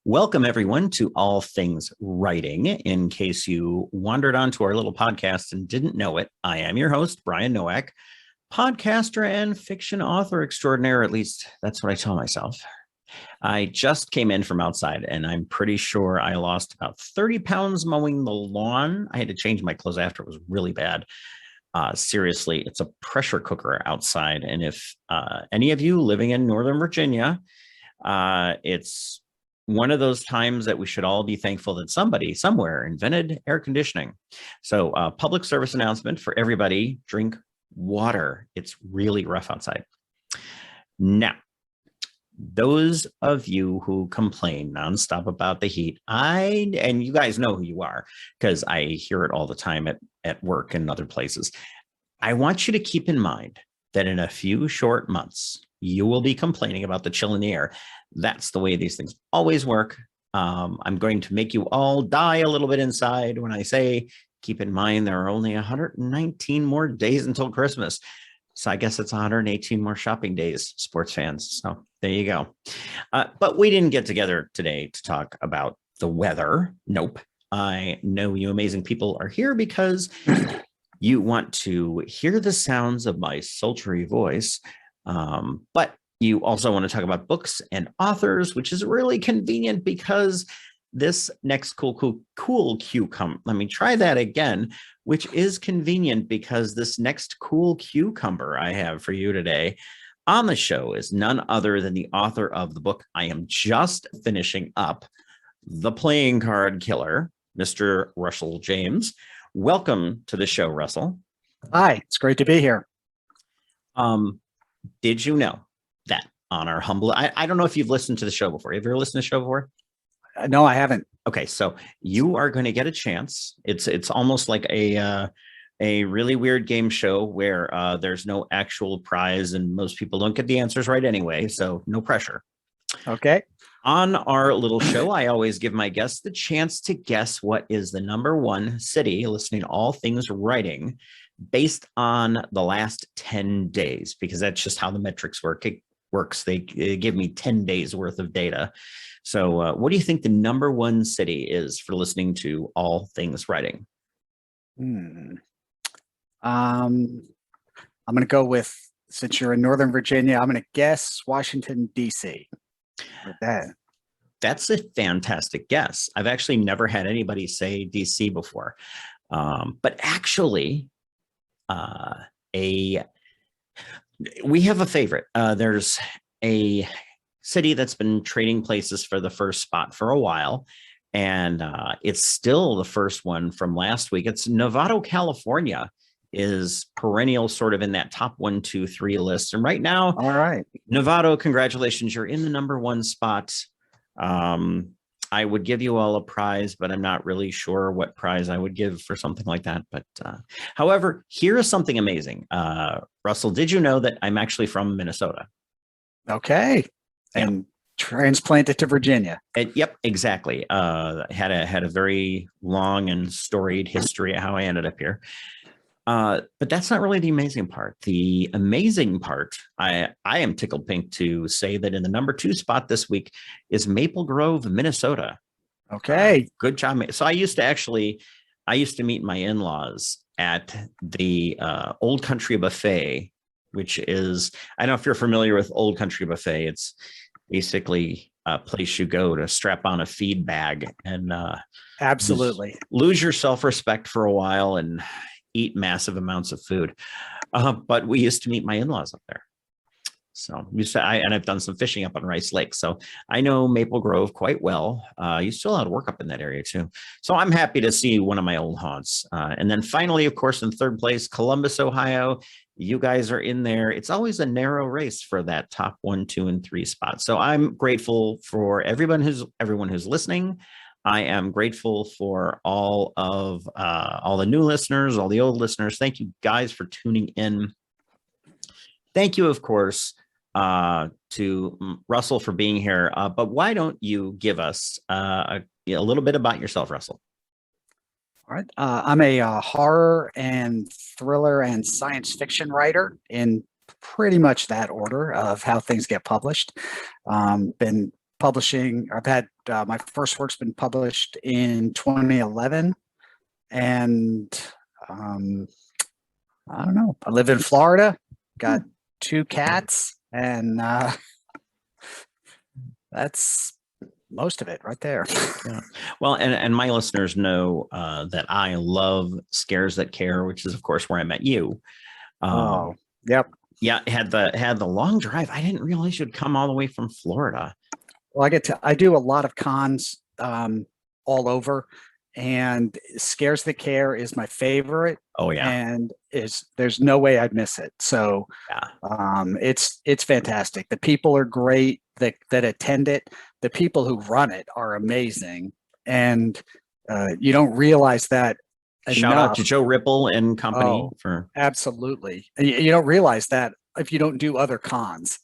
Welcome, everyone, to All Things Writing. In case you wandered onto our little podcast and didn't know it, I am your host, Bryan Nowak, podcaster and fiction author extraordinaire. At least that's what I tell myself. I just came in from outside, and I'm pretty sure I lost about 30 pounds mowing the lawn. I had to change my clothes after. It was really bad. Seriously, it's a pressure cooker outside. And if any of you living in Northern Virginia, it's one of those times that we should all be thankful that somebody somewhere invented air conditioning. So public service announcement for everybody, drink water. It's really rough outside. Now, those of you who complain nonstop about the heat, and you guys know who you are because I hear it all the time at work and other places. I want you to keep in mind that in a few short months, you will be complaining about the chill in the air. That's the way these things always work. I'm going to make you all die a little bit inside when I say, keep in mind, there are only 119 more days until Christmas. So I guess it's 118 more shopping days, sports fans. So there you go. But we didn't get together today to talk about the weather. Nope. I know you amazing people are here because you want to hear the sounds of my sultry voice. But you also want to talk about books and authors, which is really convenient because this next cool cucumber, let me try that again, which is convenient because this next cool cucumber I have for you today on the show is none other than the author of the book I am just finishing up, The Playing Card Killer, Mr. Russel James. Welcome to the show, Russell. Hi, it's great to be here. Did you know that on our humble, I don't know if you've listened to the show before. Have you ever listened to the show before? No, I haven't. Okay, so you are going to get a chance. It's almost like a really weird game show where there's no actual prize and most people don't get the answers right anyway, so no pressure. Okay. On our little show, I always give my guests the chance to guess what is the number one city, listening to All Things Writing, based on the last 10 days, because that's just how the metrics work. It works. They give me 10 days worth of data. So what do you think the number one city is for listening to All Things Writing? I'm going to go with, since you're in Northern Virginia, I'm going to guess Washington, D.C. With that. That's a fantastic guess. I've actually never had anybody say D.C. before. But actually, we have a favorite. There's a city that's been trading places for the first spot for a while, and it's still the first one from last week. It's Novato, California, is perennial sort of in that top 1, 2, 3 list. And right now, all right, Novato, congratulations, you're in the number one spot. I would give you all a prize, but I'm not really sure what prize I would give for something like that. But however, here is something amazing. Russell, did you know that I'm actually from Minnesota? Okay. And transplanted to Virginia. Yep, exactly. Had a very long and storied history of how I ended up here. But that's not really the amazing part. The amazing part, I am tickled pink to say that in the number 2 spot this week is Maple Grove, Minnesota. Okay. Good job. So I used to meet my in-laws at the Old Country Buffet, which is, I don't know if you're familiar with Old Country Buffet. It's basically a place you go to strap on a feed bag and absolutely lose your self-respect for a while and eat massive amounts of food. But we used to meet my in-laws up there. So I've done some fishing up on Rice Lake. So I know Maple Grove quite well. You still have to work up in that area too. So I'm happy to see one of my old haunts. And then finally, of course, in third place, Columbus, Ohio. You guys are in there. It's always a narrow race for that top 1, 2, and 3 spot. So I'm grateful for everyone who's listening. I am grateful for all the new listeners, all the old listeners. Thank you guys for tuning in. Thank you, of course, to Russell for being here. But why don't you give us a little bit about yourself, Russell? All right. I'm a horror and thriller and science fiction writer in pretty much that order of how things get published. Been publishing. I've had my first work's been published in 2011, and I don't know. I live in Florida, got 2 cats, and that's most of it right there. Yeah. Well, and my listeners know that I love Scares That Care, which is, of course, where I met you. Oh, yep. Yeah, had the long drive. I didn't realize you'd come all the way from Florida. Well, I do a lot of cons all over, and Scares That Care is my favorite. Oh yeah, and there's no way I'd miss it. So yeah. it's fantastic. The people are great that attend it. The people who run it are amazing, and you don't realize that. Shout out to Joe Ripple and company for absolutely. You don't realize that if you don't do other cons.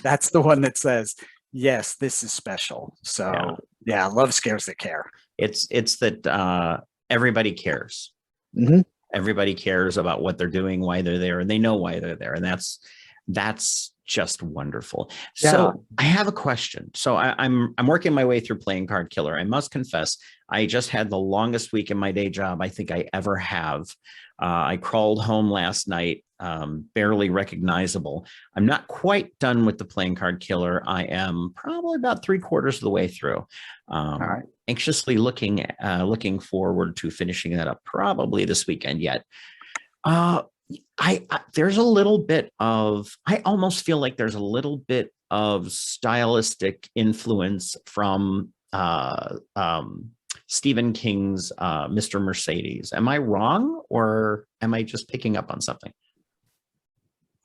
That's the one that says, yes, this is special. So yeah, I love Scares That Care. It's that everybody cares. Mm-hmm. Everybody cares about what they're doing, why they're there, and they know why they're there, and that's just wonderful. Yeah. So I have a question. So I'm working my way through Playing Card Killer. I must confess, I just had the longest week in my day job I think I ever have. I crawled home last night, barely recognizable. I'm not quite done with the Playing Card Killer. I am probably about 3/4 of the way through. All right. Anxiously looking forward to finishing that up probably this weekend yet. There's a little bit of, I almost feel like there's a little bit of stylistic influence from Stephen King's Mr. Mercedes. Am I wrong, or am I just picking up on something?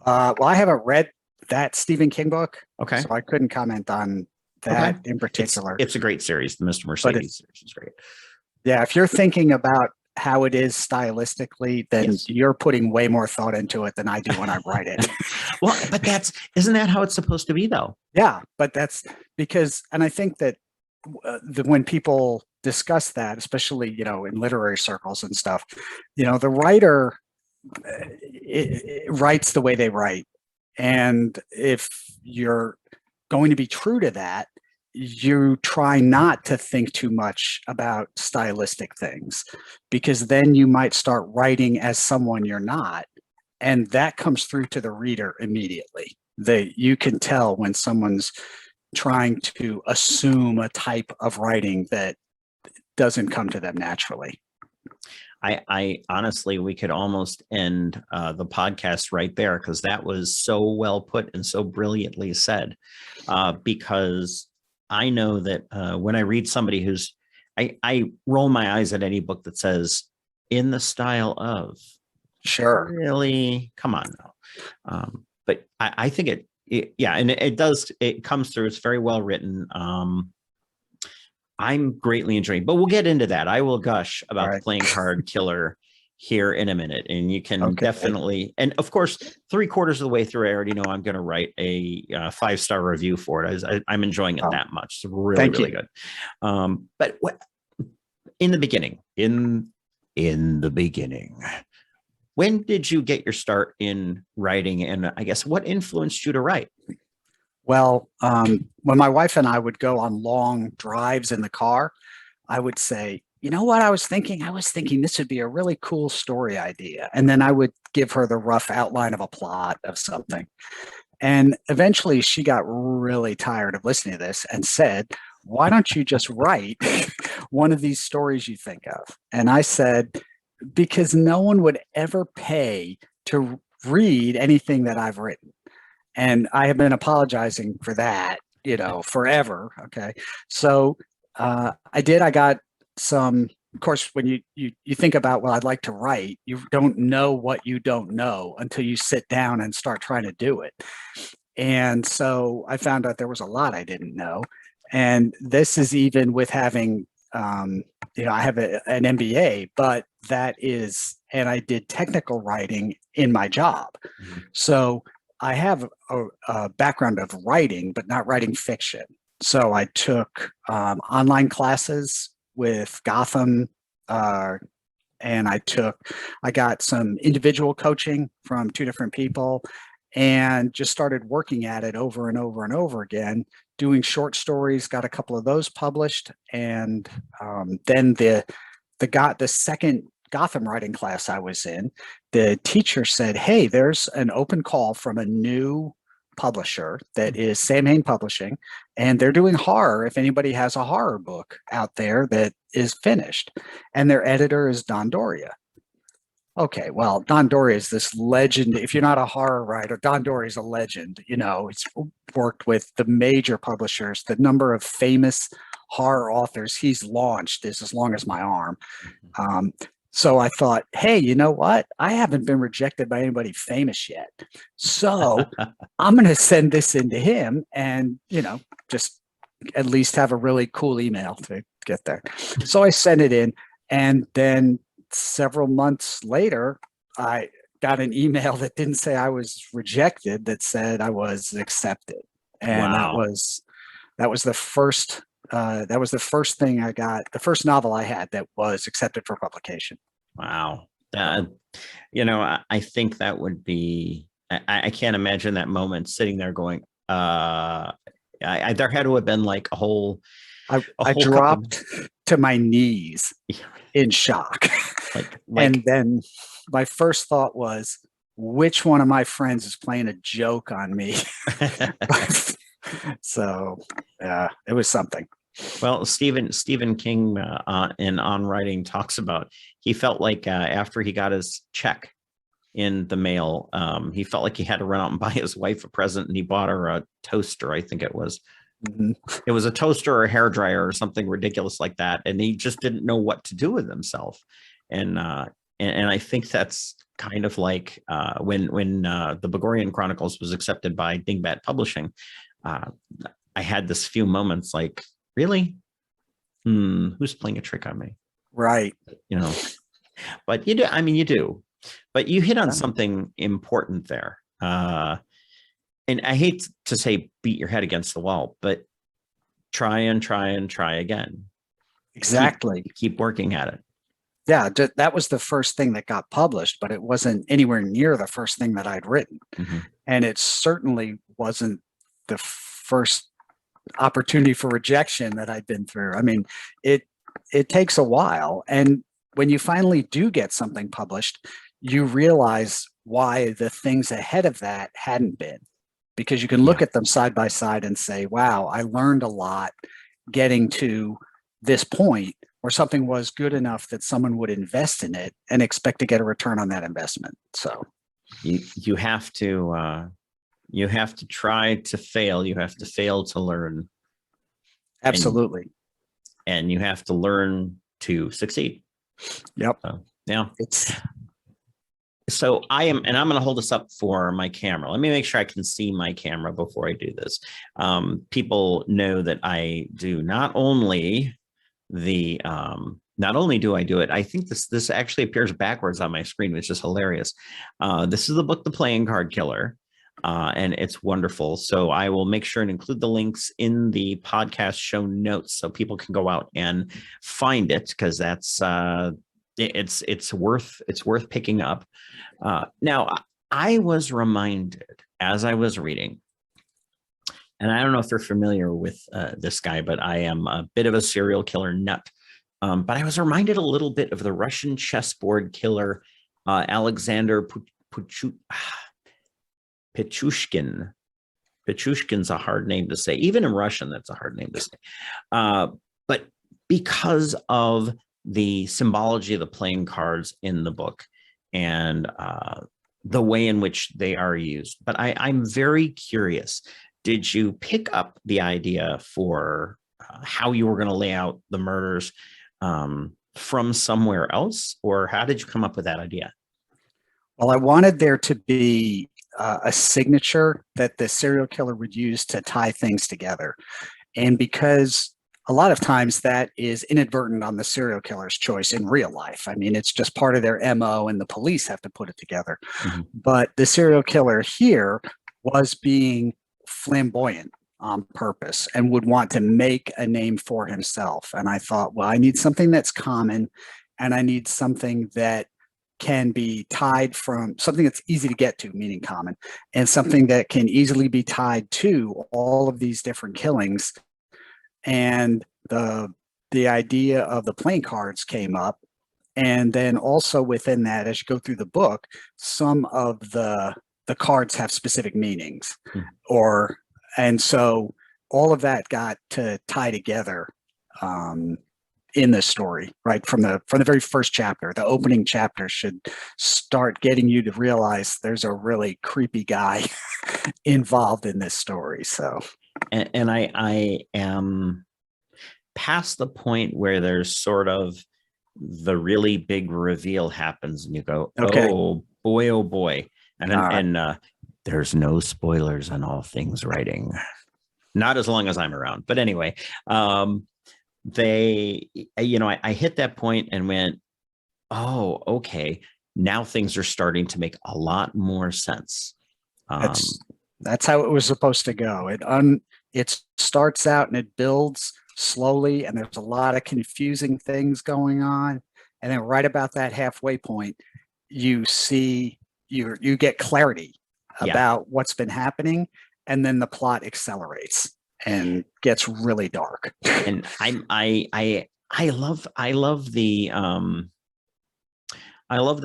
Well, I haven't read that Stephen King book. Okay. So I couldn't comment on that in particular. It's a great series. The Mr. Mercedes series is great. Yeah, if you're thinking about how it is stylistically, then you're putting way more thought into it than I do when I write it. Well, but isn't that how it's supposed to be, though? Yeah, but that's because, and I think that when people discuss that, especially, in literary circles and stuff, the writer it writes the way they write. And if you're going to be true to that, you try not to think too much about stylistic things, because then you might start writing as someone you're not. And that comes through to the reader immediately. You can tell when someone's trying to assume a type of writing that doesn't come to them naturally. I honestly, we could almost end the podcast right there, because that was so well put and so brilliantly said. Because I know that when I read somebody I roll my eyes at any book that says in the style of. Sure. Really? Come on now. But I think and it comes through. It's very well written. I'm greatly enjoying, but we'll get into that. I will gush about the Playing Card Killer here in a minute, and you can definitely, and of course, 3/4 of the way through, I already know I'm going to write a 5-star review for it. I'm enjoying it that much. It's really good. But in the beginning, when did you get your start in writing, and I guess what influenced you to write? Well, when my wife and I would go on long drives in the car, I would say, you know what I was thinking? I was thinking this would be a really cool story idea. And then I would give her the rough outline of a plot of something. And eventually she got really tired of listening to this and said, why don't you just write one of these stories you think of? And I said, because no one would ever pay to read anything that I've written. And I have been apologizing for that, forever. Okay. So I did. I got some, of course, when you think about, well, I'd like to write, you don't know what you don't know until you sit down and start trying to do it. And so I found out there was a lot I didn't know. And this is even with having, I have an MBA, but and I did technical writing in my job. Mm-hmm. So I have a background of writing, but not writing fiction. So I took online classes with Gotham, and I got some individual coaching from 2 different people. and just started working at it over and over and over again, doing short stories, got a couple of those published. And then the second Gotham writing class I was in, the teacher said, hey, there's an open call from a new publisher that is Samhain Publishing, and they're doing horror. If anybody has a horror book out there that is finished, and their editor is Don Doria. Okay, well, Don Doria is this legend. If you're not a horror writer, Don Doria is a legend. You know, he's worked with the major publishers. The number of famous horror authors he's launched is as long as my arm. So I thought, hey, you know what? I haven't been rejected by anybody famous yet. So I'm going to send this into him and, you know, just at least have a really cool email to get there. So I sent it in, and then several months later, I got an email that didn't say I was rejected, that said I was accepted. And Wow. that was the first thing I got, the first novel I had that was accepted for publication. Wow. You know, I think that would be, I can't imagine that moment sitting there going, there had to have been like a whole dropped to my knees in shock. And then my first thought was, which one of my friends is playing a joke on me? So it was something. Well, Stephen King in On Writing talks about, he felt like after he got his check in the mail, he felt like he had to run out and buy his wife a present, and he bought her a toaster. I think it was. Mm-hmm. It was a toaster or a hairdryer or something ridiculous like that, and he just didn't know what to do with himself. And I think that's kind of like when the Bogorian Chronicles was accepted by Dingbat Publishing. I had this few moments like, really? Who's playing a trick on me? Right. You know, but you do. I mean, you do. But you hit on something important there. And I hate to say beat your head against the wall, but try again. Exactly. Keep working at it. Yeah, that was the first thing that got published, but it wasn't anywhere near the first thing that I'd written. Mm-hmm. And it certainly wasn't the first opportunity for rejection that I'd been through. I mean, it takes a while. And when you finally do get something published, you realize why the things ahead of that hadn't been, because you can look at them side by side and say, wow, I learned a lot getting to this point where something was good enough that someone would invest in it and expect to get a return on that investment. So you have to try to fail. You have to fail to learn. Absolutely. And you have to learn to succeed. Yep. So I'm going to hold this up for my camera. Let me make sure I can see my camera before I do this. People know that I do not only do I do it. I think this actually appears backwards on my screen, which is hilarious. This is the book, The Playing Card Killer. And it's wonderful. So I will make sure and include the links in the podcast show notes so people can go out and find it, because that's it's worth picking up. Now, I was reminded as I was reading, and I don't know if you're familiar with this guy, but I am a bit of a serial killer nut. But I was reminded a little bit of the Russian chessboard killer Alexander Pichushkin. Pichushkin's a hard name to say. Even in Russian, that's a hard name to say. But because of the symbology of the playing cards in the book and the way in which they are used. But I'm very curious. Did you pick up the idea for how you were going to lay out the murders from somewhere else? Or how did you come up with that idea? Well, I wanted there to be a signature that the serial killer would use to tie things together. And because a lot of times that is inadvertent on the serial killer's choice in real life. I mean, it's just part of their MO and the police have to put it together. Mm-hmm. But the serial killer here was being flamboyant on purpose and would want to make a name for himself. And I thought, well, I need something that's common, and I need something that can be tied from something that's easy to get to, meaning common, and something that can easily be tied to all of these different killings. And the idea of the playing cards came up. And then also within that, as you go through the book, some of the cards have specific meanings, and so all of that got to tie together in this story, right? From the very first chapter. The opening chapter should start getting you to realize there's a really creepy guy involved in this story. So, and I am past the point where there's sort of the really big reveal happens, and you go, okay. oh boy. And there's no spoilers on all things writing, not as long as I'm around. But anyway, I hit that point and went, oh, okay, now things are starting to make a lot more sense. That's how it was supposed to go. It starts out and it builds slowly, and there's a lot of confusing things going on, and then right about that halfway point, you get clarity about what's been happening, and then the plot accelerates and gets really dark. And I love the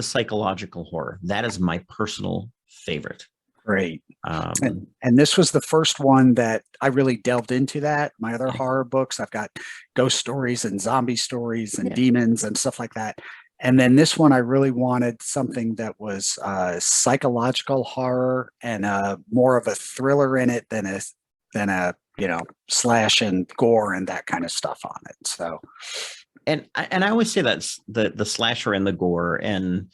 psychological horror. That is my personal favorite. Great. And this was the first one that I really delved into that. My other horror books, I've got ghost stories and zombie stories and demons and stuff like that. And then this one, I really wanted something that was psychological horror and more of a thriller in it than a slash and gore and that kind of stuff on it. So, and I always say that's the slasher and the gore, and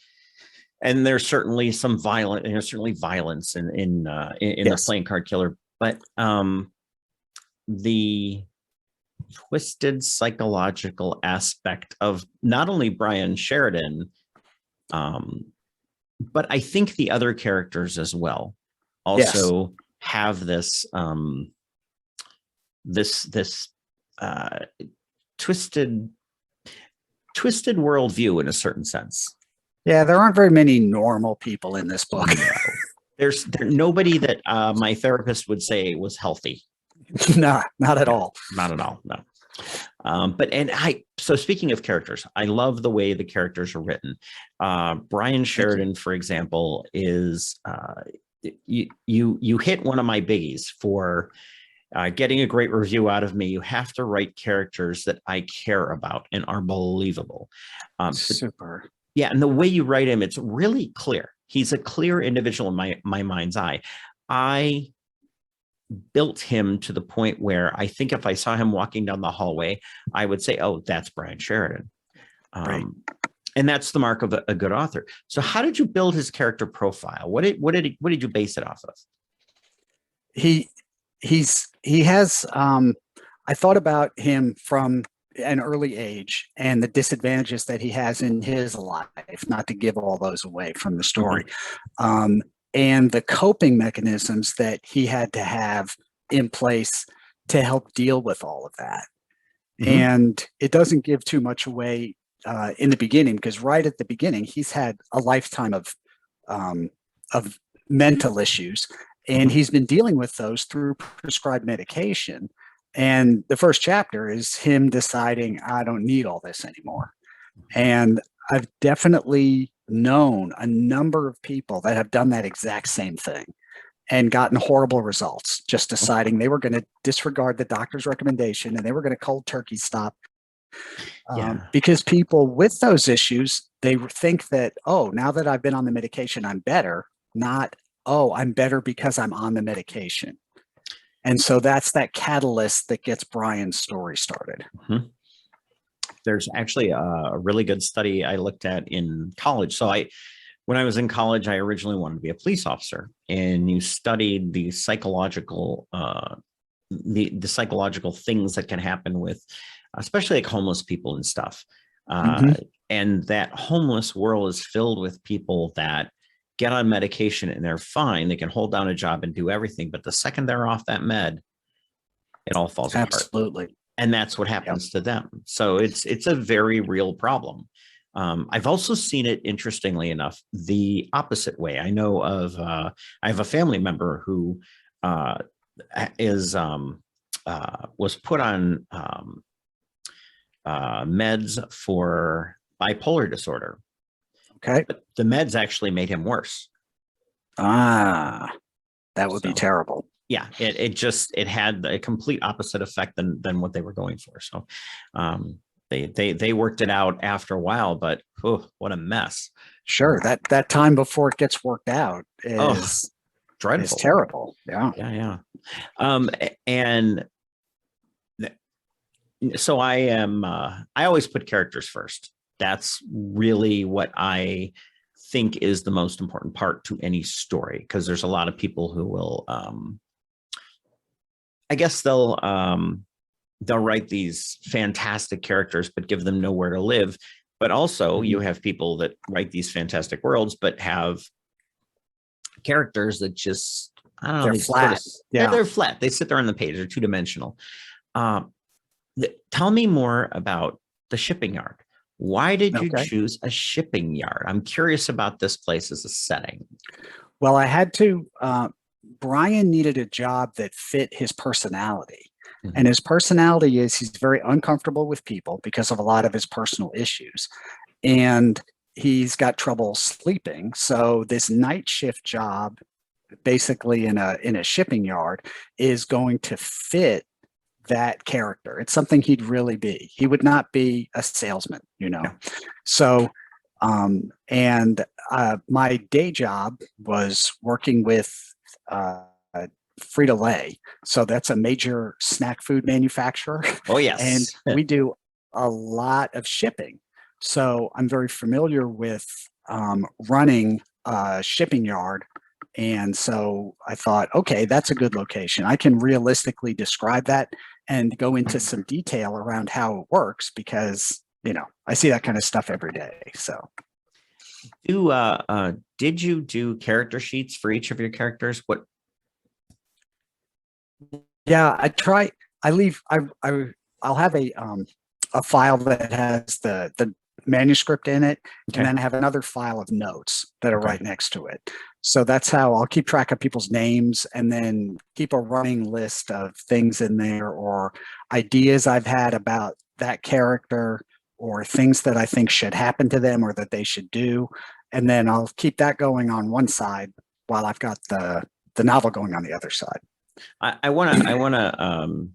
there's certainly some violence in the playing card killer, but the twisted psychological aspect of not only Bryan Sheridan, but I think the other characters as well also have this twisted worldview in a certain sense. Yeah, there aren't very many normal people in this book. No. There's nobody that my therapist would say was healthy. No, not at all. Not at all. No. So speaking of characters, I love the way the characters are written. Bryan Sheridan, for example, is you hit one of my biggies for getting a great review out of me. You have to write characters that I care about and are believable. Super. Yeah, and the way you write him, it's really clear. He's a clear individual in my mind's eye. I built him to the point where I think if I saw him walking down the hallway, I would say, oh, that's Bryan Sheridan. Right. And that's the mark of a good author. So how did you build his character profile? What did you base it off of? He has, I thought about him from an early age and the disadvantages that he has in his life, not to give all those away from the story, and the coping mechanisms that he had to have in place to help deal with all of that. And it doesn't give too much away in the beginning, because right at the beginning, he's had a lifetime of mental issues, and he's been dealing with those through prescribed medication. And the first chapter is him deciding, I don't need all this anymore. And I've definitely known a number of people that have done that exact same thing and gotten horrible results, just deciding they were going to disregard the doctor's recommendation and they were going to cold turkey stop. Because people with those issues, they think that, oh, now that I've been on the medication, I'm better, not, oh, I'm better because I'm on the medication. And so that's that catalyst that gets Bryan's story started. There's actually a really good study I looked at in college. So when I was in college, I originally wanted to be a police officer, and you studied the psychological the psychological things that can happen with, especially like homeless people and stuff. And that homeless world is filled with people that get on medication and they're fine. They can hold down a job and do everything. But the second they're off that med, it all falls apart. Absolutely. And that's what happens to them. So it's a very real problem. I've also seen it, interestingly enough, the opposite way. I know of, I have a family member who is was put on meds for bipolar disorder. Okay. But the meds actually made him worse. Ah, that would be terrible. Yeah, it had a complete opposite effect than what they were going for. So they worked it out after a while, but what a mess. Sure, that time before it gets worked out is dreadful. Is terrible. Yeah. Yeah. And so I always put characters first. That's really what I think is the most important part to any story, because there's a lot of people who will I guess they'll write these fantastic characters but give them nowhere to live. But also you have people that write these fantastic worlds but have characters that just, I don't know, they're flat. They're flat. They sit there on the page. They're two-dimensional. Tell me more about the shipping yard. Why did you choose a shipping yard? I'm curious about this place as a setting. Well, I had to, Bryan needed a job that fit his personality. And his personality is he's very uncomfortable with people because of a lot of his personal issues. And he's got trouble sleeping. So this night shift job, basically in a shipping yard, is going to fit that character. It's something he'd really be. He would not be a salesman, you know. So my day job was working with Frito-Lay. So that's a major snack food manufacturer. Oh, yes. And we do a lot of shipping. So I'm very familiar with running a shipping yard. And so I thought, okay, that's a good location. I can realistically describe that and go into some detail around how it works, because, you know, I see that kind of stuff every day. So did you do character sheets for each of your characters? Yeah, I'll have a file that has the manuscript in it, and then I have another file of notes that are right next to it. So that's how I'll keep track of people's names, and then keep a running list of things in there, or ideas I've had about that character, or things that I think should happen to them or that they should do. And then I'll keep that going on one side while I've got the novel going on the other side. I want to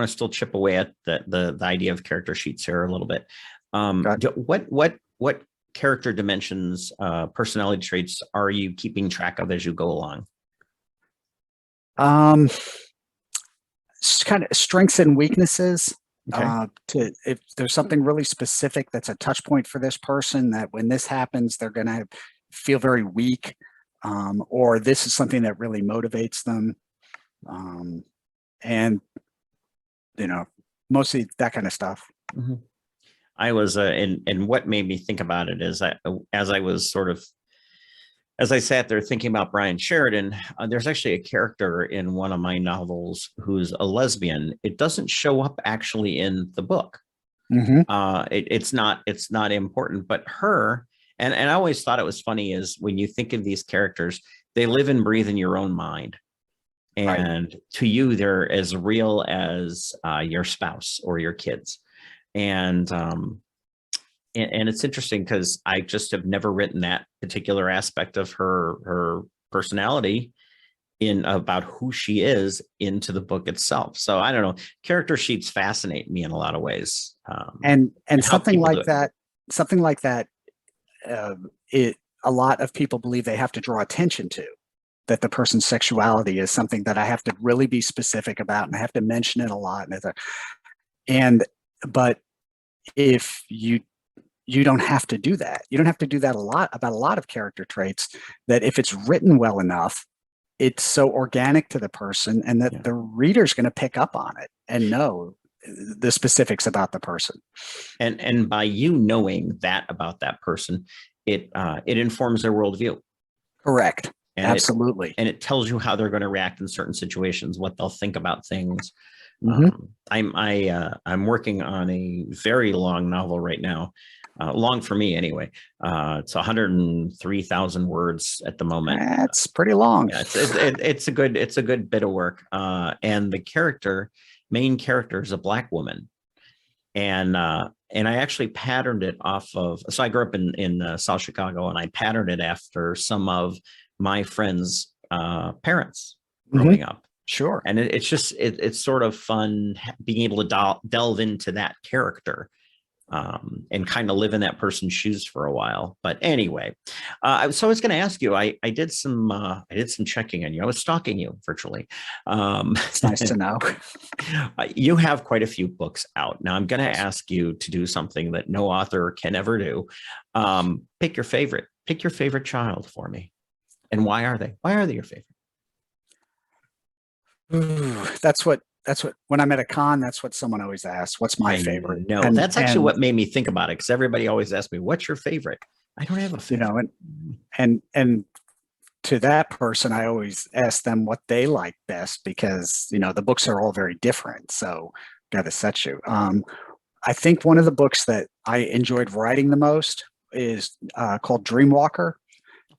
still chip away at the idea of character sheets here a little bit. What character dimensions, personality traits are you keeping track of as you go along? Kind of strengths and weaknesses. If there's something really specific that's a touch point for this person, that when this happens, they're going to feel very weak, or this is something that really motivates them. And, you know, mostly that kind of stuff. I was, and what made me think about it is as I sat there thinking about Bryan Sheridan, there's actually a character in one of my novels who's a lesbian. It doesn't show up actually in the book. It's not important, but her, and I always thought it was funny, is when you think of these characters, they live and breathe in your own mind. And to you, they're as real as your spouse or your kids. And it's interesting because I just have never written that particular aspect of her personality in about who she is into the book itself. So I don't know, character sheets fascinate me in a lot of ways. And something like that, a lot of people believe they have to draw attention to, that the person's sexuality is something that I have to really be specific about, and I have to mention it a lot. But if you don't have to do that. You don't have to do that a lot about a lot of character traits, that if it's written well enough, it's so organic to the person, and that the reader's going to pick up on it and know the specifics about the person. And by you knowing that about that person, it informs their worldview. Correct. And absolutely. And it tells you how they're going to react in certain situations, what they'll think about things. I'm working on a very long novel right now, long for me anyway. It's 103,000 words at the moment. That's pretty long. Yeah, it's a good bit of work. And the main character is a Black woman, and I actually patterned it off of. So I grew up in South Chicago, and I patterned it after some of my friends' parents growing up. Sure. And it's sort of fun being able to delve into that character, and kind of live in that person's shoes for a while. But anyway, so I was going to ask you, I did some checking on you. I was stalking you virtually. It's nice to know. You have quite a few books out. Now I'm going to ask you to do something that no author can ever do. Pick your favorite child for me. And why are they your favorite? Ooh, that's what when I'm at a con, that's what someone always asks. What's my favorite? No, that's actually what made me think about it, because everybody always asks me, what's your favorite? I don't have a favorite. And to that person, I always ask them what they like best, because the books are all very different. So got to set you. I think one of the books that I enjoyed writing the most is called Dreamwalker,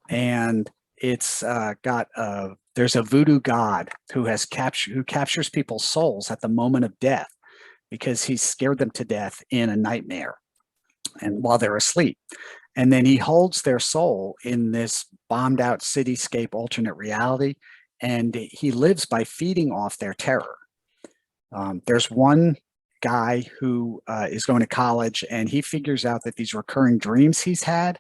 and it's got there's a voodoo god who captures people's souls at the moment of death, because he's scared them to death in a nightmare and while they're asleep. And then he holds their soul in this bombed out cityscape alternate reality, and he lives by feeding off their terror. There's one guy who is going to college, and he figures out that these recurring dreams he's had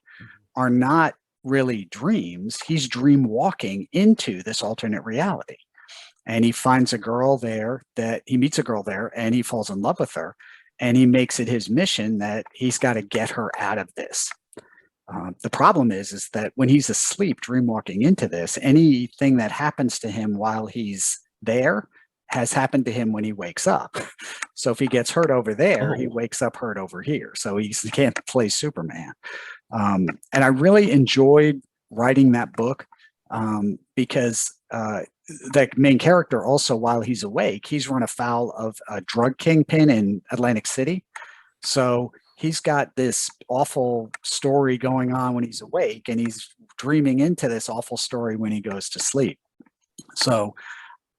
are not really dreams. He's dream walking into this alternate reality, and he finds a girl there he meets a girl there, and he falls in love with her, and he makes it his mission that he's got to get her out of this. The problem is that when he's asleep, dream walking into this, anything that happens to him while he's there has happened to him when he wakes up. So if he gets hurt over there, he wakes up hurt over here. So he can't play Superman. And I really enjoyed writing that book, because the main character also, while he's awake, he's run afoul of a drug kingpin in Atlantic City. So he's got this awful story going on when he's awake, and he's dreaming into this awful story when he goes to sleep. So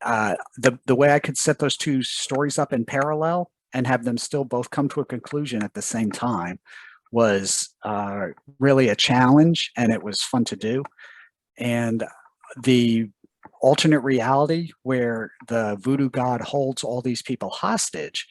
the way I could set those two stories up in parallel and have them still both come to a conclusion at the same time was really a challenge, and it was fun to do. And the alternate reality where the voodoo god holds all these people hostage,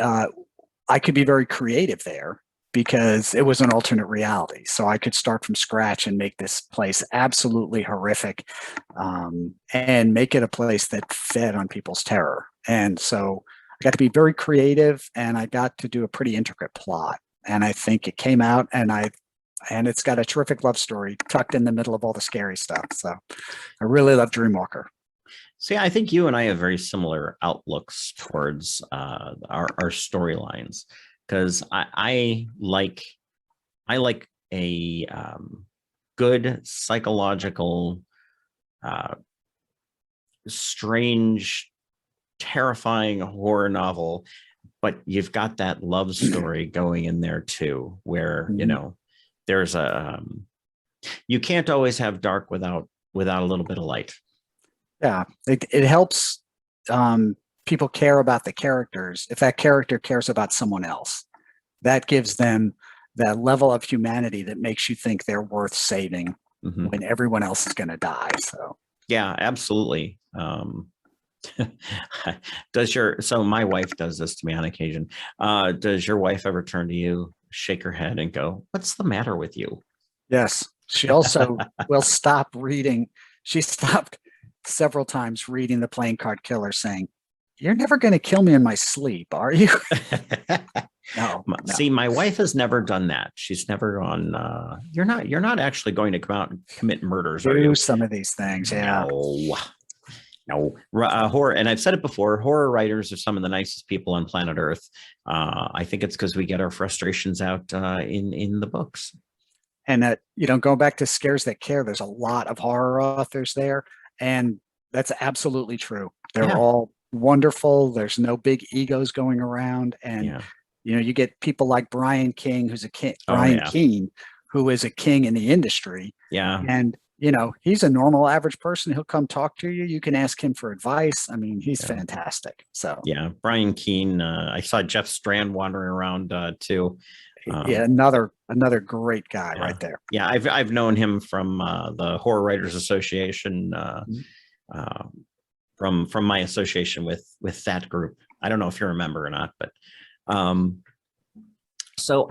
I could be very creative there, because it was an alternate reality. So I could start from scratch and make this place absolutely horrific, and make it a place that fed on people's terror. And so I got to be very creative, and I got to do a pretty intricate plot. And I think it came out, and it's got a terrific love story tucked in the middle of all the scary stuff. So I really love Dreamwalker. See, I think you and I have very similar outlooks towards our storylines, because I like a good psychological, strange, terrifying horror novel, but you've got that love story going in there too, where there's you can't always have dark without a little bit of light. Yeah, it helps people care about the characters. If that character cares about someone else, that gives them that level of humanity that makes you think they're worth saving when everyone else is going to die. So yeah, absolutely. So my wife does this to me on occasion. Does your wife ever turn to you, shake her head, and go, "What's the matter with you?" Yes. She also will stop reading. She stopped several times reading The Playing Card Killer, saying, "You're never going to kill me in my sleep, are you?" No. See, my wife has never done that. She's never gone, you're not actually going to come out and commit murders, are you? Do some of these things. Yeah. No. Horror, and I've said it before, horror writers are some of the nicest people on planet Earth. I think it's because we get our frustrations out in the books. And going back to Scares That Care, there's a lot of horror authors there, and that's absolutely true. They're all wonderful. There's no big egos going around, and You get people like Brian King, who's a king, Oh Brian yeah. Keene, who is a king in the industry. Yeah. And, he's a normal average person. He'll come talk to you. You can ask him for advice. I mean, he's Yeah. fantastic. So Yeah. Brian Keene. I saw Jeff Strand wandering around too. yeah, another great guy Yeah. right there. Yeah. I've known him from the Horror Writers Association, uh, from my association with that group. I don't know if you remember or not, but so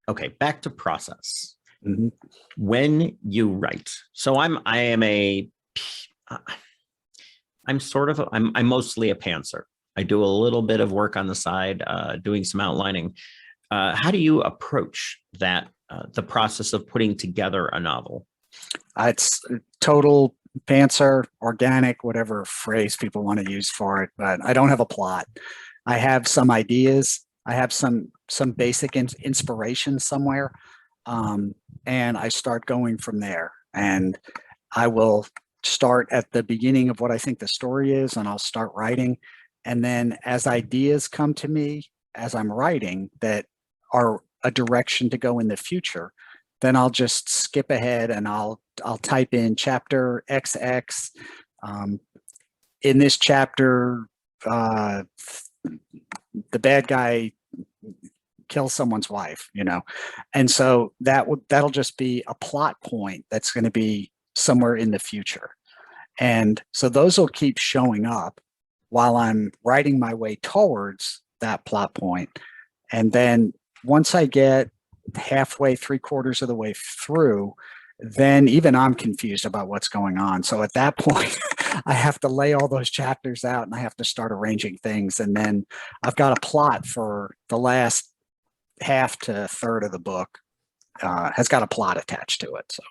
okay, back to process. Mm-hmm. When you write, so I'm mostly a pantser. I do a little bit of work on the side, doing some outlining. How do you approach that, the process of putting together a novel? It's total pantser, organic, whatever phrase people want to use for it, but I don't have a plot. I have some ideas. I have some basic inspiration somewhere, and I start going from there. And I will start at the beginning of what I think the story is, and I'll start writing. And then as ideas come to me as I'm writing that are a direction to go in the future, then I'll just skip ahead and I'll type in chapter XX. In this chapter, the bad guy kills someone's wife, and so that'll just be a plot point that's going to be somewhere in the future, and so those will keep showing up while I'm writing my way towards that plot point, and then once I get halfway, 3/4 of the way through, then even I'm confused about what's going on. So at that point, I have to lay all those chapters out and I have to start arranging things. And then I've got a plot for the last half to third of the book, has got a plot attached to it. So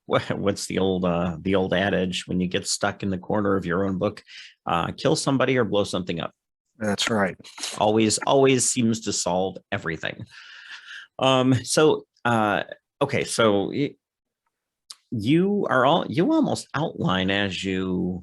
What's the old adage, when you get stuck in the corner of your own book, kill somebody or blow something up? That's right. Always seems to solve everything. Okay, so you almost outline as you're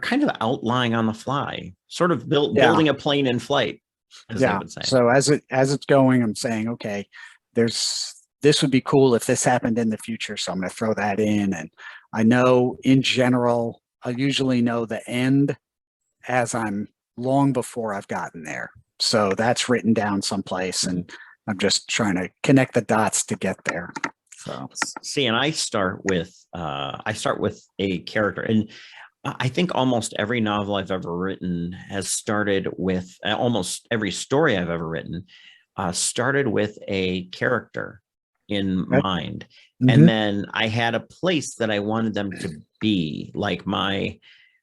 kind of outlining on the fly, sort of building a plane in flight, as they would say. So as it's going, I'm saying, okay, this would be cool if this happened in the future, so I'm going to throw that in. And I know in general, I usually know the end as I'm long before I've gotten there. So that's written down someplace, and I'm just trying to connect the dots to get there. So see, and I start with a character, and I think almost every novel I've ever written has started with, almost every story I've ever written started with a character in mind. Mm-hmm. And then I had a place that I wanted them to be, like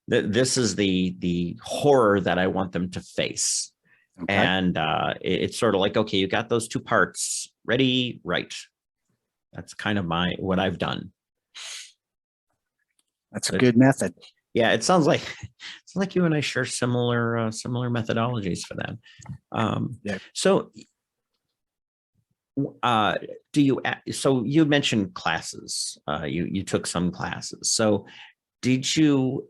this is the horror that I want them to face. Okay. And it's sort of like, okay, you got those two parts ready, right? That's kind of what I've done. That's a good method. Yeah, it sounds like you and I share similar methodologies for that. Yeah. So, so you mentioned classes. You took some classes. So, do you?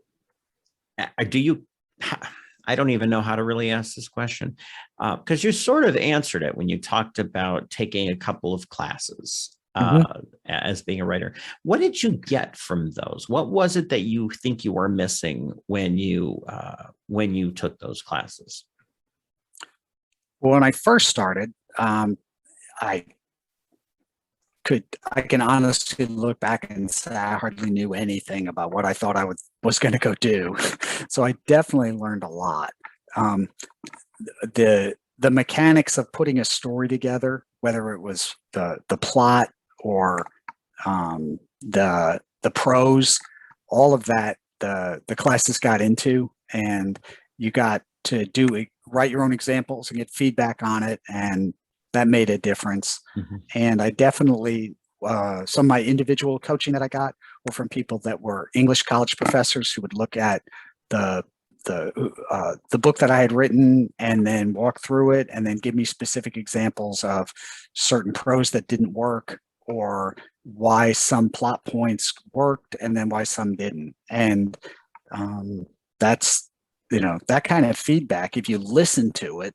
I don't even know how to really ask this question, because you sort of answered it when you talked about taking a couple of classes as being a writer. What did you get from those? What was it that you think you were missing when you took those classes? Well, when I first started, I can honestly look back and say I hardly knew anything about what I thought I was going to go do. So I definitely learned a lot. The mechanics of putting a story together, whether it was the plot or the prose, all of that the classes got into, and you got to write your own examples and get feedback on it, and that made a difference. Mm-hmm. And I definitely, some of my individual coaching that I got were from people that were English college professors who would look at the book that I had written and then walk through it and then give me specific examples of certain prose that didn't work, or why some plot points worked and then why some didn't. And that kind of feedback, if you listen to it,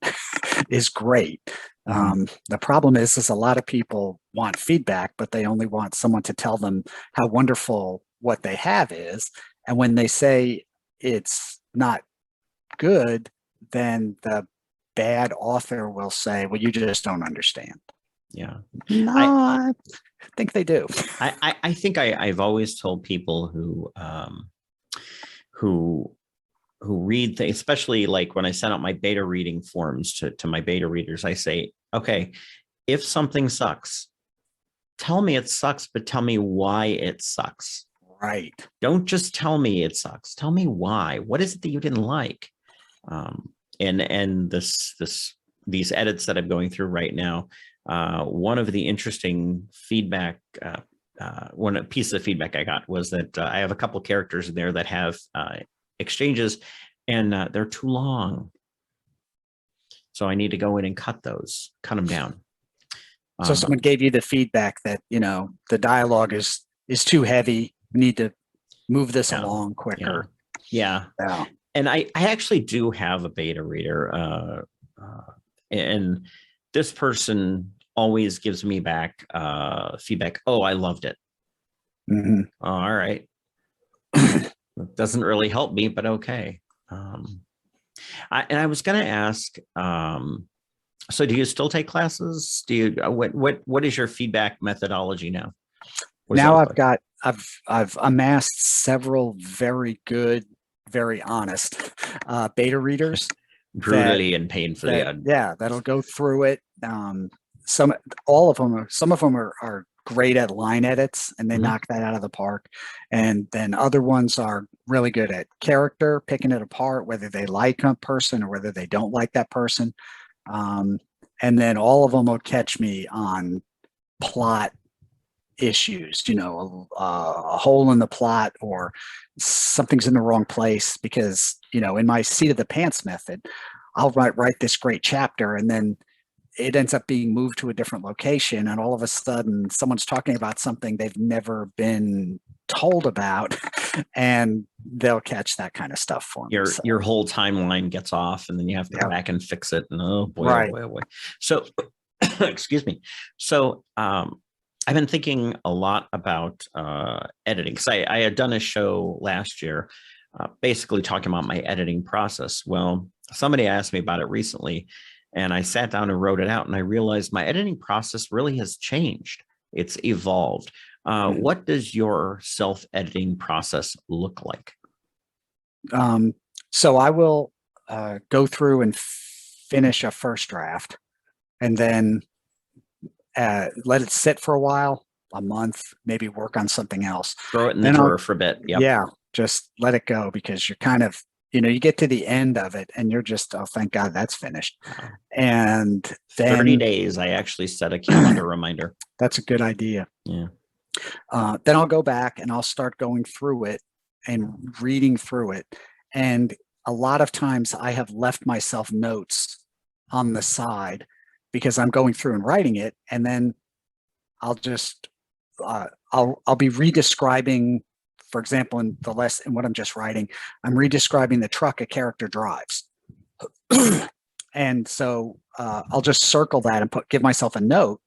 is great. The problem is a lot of people want feedback, but they only want someone to tell them how wonderful what they have is. And when they say it's not good, then the bad author will say, well, you just don't understand. Yeah. No, I think they do. I think I've always told people who read things, especially like when I send out my beta reading forms to my beta readers, I say, okay, if something sucks, tell me it sucks, but tell me why it sucks. Right. Don't just tell me it sucks. Tell me why. What is it that you didn't like? And these edits that I'm going through right now, one of the interesting feedback, one piece of feedback I got was that I have a couple characters in there that have exchanges, and they're too long. So I need to go in and cut them down. So someone gave you the feedback that, the dialogue is too heavy. We need to move this along quicker. Yeah. And I actually do have a beta reader, and this person always gives me back feedback. Oh, I loved it. All right. It doesn't really help me, but okay. I was going to ask, so do you still take classes? Do you, what is your feedback methodology now? Now I've amassed several very good, very honest beta readers. Brutally and painfully. That'll go through it. Some of them are great at line edits, and they knock that out of the park. And then other ones are really good at character, picking it apart, whether they like a person or whether they don't like that person. And then all of them will catch me on plot issues, a hole in the plot, or something's in the wrong place, because, in my seat of the pants method, I'll write this great chapter, and then it ends up being moved to a different location, and all of a sudden someone's talking about something they've never been told about, and they'll catch that kind of stuff for me. Your whole timeline gets off, and then you have to go back and fix it. And oh boy, right. Oh boy. So excuse me. So I've been thinking a lot about editing, because I had done a show last year basically talking about my editing process. Well, somebody asked me about it recently, and I sat down and wrote it out, and I realized my editing process really has changed. It's evolved. What does your self-editing process look like? So I will go through and finish a first draft, and then let it sit for a while, a month, maybe work on something else. Throw it in the drawer for a bit. Yep. Yeah, just let it go, because you're kind of, you get to the end of it and you're just, oh, thank God that's finished. And then 30 days, I actually set a calendar reminder. That's a good idea. Yeah. Then I'll go back and I'll start going through it and reading through it. And a lot of times I have left myself notes on the side, because I'm going through and writing it, and then I'll just I'll be redescribing, for example, in what I'm just writing, I'm redescribing the truck a character drives. And so I'll just circle that and give myself a note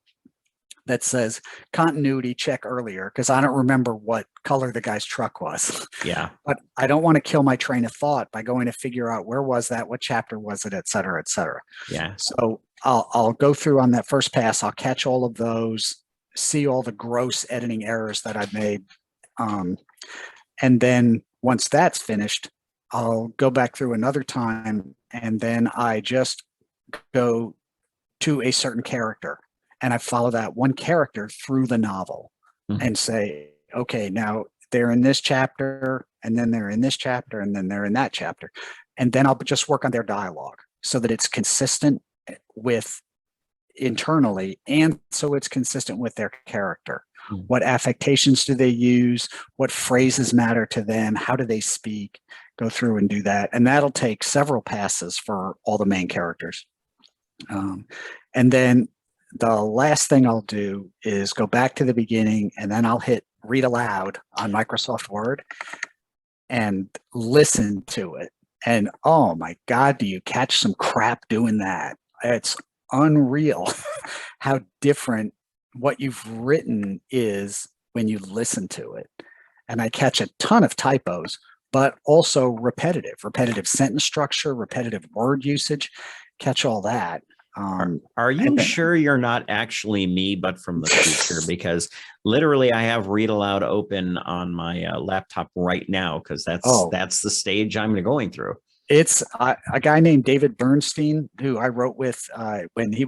that says continuity check earlier, because I don't remember what color the guy's truck was. Yeah. But I don't want to kill my train of thought by going to figure out where was that, what chapter was it, et cetera, et cetera. Yeah. So I'll go through on that first pass. I'll catch all of those, see all the gross editing errors that I've made. And then once that's finished, I'll go back through another time, and then I just go to a certain character, and I follow that one character through the novel and say, okay, now they're in this chapter, and then they're in this chapter, and then they're in that chapter. And then I'll just work on their dialogue so that it's consistent with internally, and so it's consistent with their character. What affectations do they use? What phrases matter to them? How do they speak? Go through and do that. And that'll take several passes for all the main characters. And then the last thing I'll do is go back to the beginning, and then I'll hit read aloud on Microsoft Word and listen to it. And oh my God, do you catch some crap doing that? It's unreal how different what you've written is when you listen to it. And I catch a ton of typos, but also repetitive sentence structure, repetitive word usage, catch all that. Are you sure you're not actually me, but from the future? Because literally, I have Read Aloud open on my laptop right now, because that's the stage I'm going through. It's a guy named David Bernstein, who I wrote with when he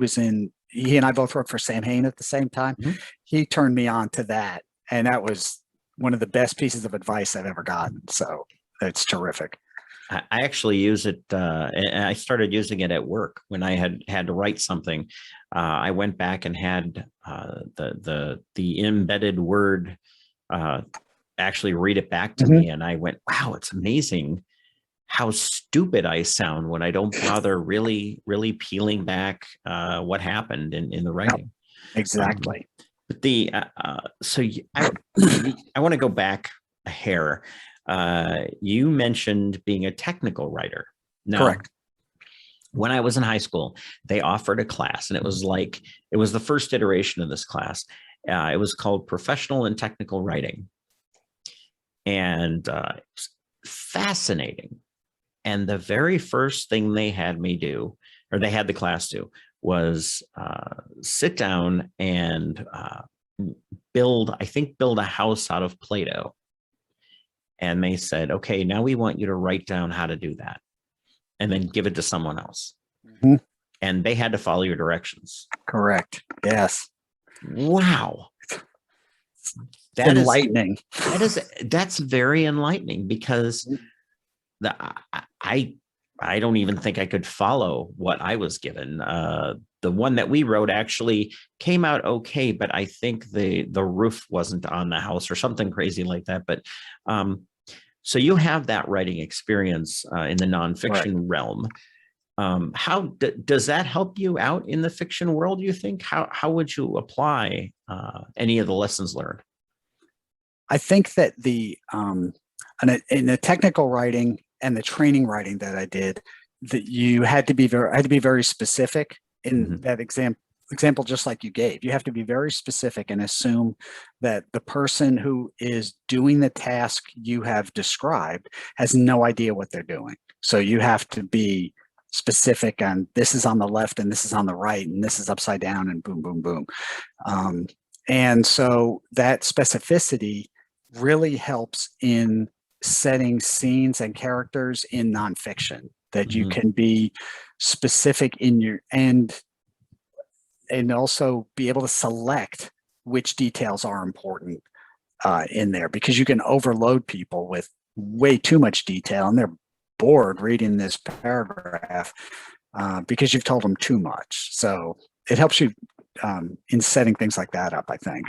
and I both worked for Sam Hain at the same time. Mm-hmm. He turned me on to that, and that was one of the best pieces of advice I've ever gotten. So it's terrific. I actually use it, and I started using it at work when I had to write something. I went back and had the embedded word actually read it back to me, and I went, "Wow, it's amazing how stupid I sound when I don't bother really peeling back what happened in the writing." Exactly. But I want to go back a hair. You mentioned being a technical writer. Now, correct. When I was in high school, they offered a class, and it was the first iteration of this class. It was called Professional and Technical Writing, and it's fascinating. And the very first thing they had me do, or they had the class do, was sit down and build a house out of Play-Doh. And they said, okay, now we want you to write down how to do that and then give it to someone else. Mm-hmm. And they had to follow your directions. Correct. Yes. Wow. That enlightening. That's very enlightening, because I don't even think I could follow what I was given. The one that we wrote actually came out okay, but I think the roof wasn't on the house or something crazy like that. But so you have that writing experience in the nonfiction realm. How does that help you out in the fiction world, you think? How would you apply any of the lessons learned? I think that in the technical writing and the training writing that I did, that I had to be very specific in that example, just like you gave. You have to be very specific and assume that the person who is doing the task you have described has no idea what they're doing. So you have to be specific on, this is on the left and this is on the right and this is upside down and boom, boom, boom. And so that specificity really helps in setting scenes and characters in nonfiction, that you can be specific in your and also be able to select which details are important in there, because you can overload people with way too much detail and they're bored reading this paragraph because you've told them too much. So it helps you in setting things like that up, I think.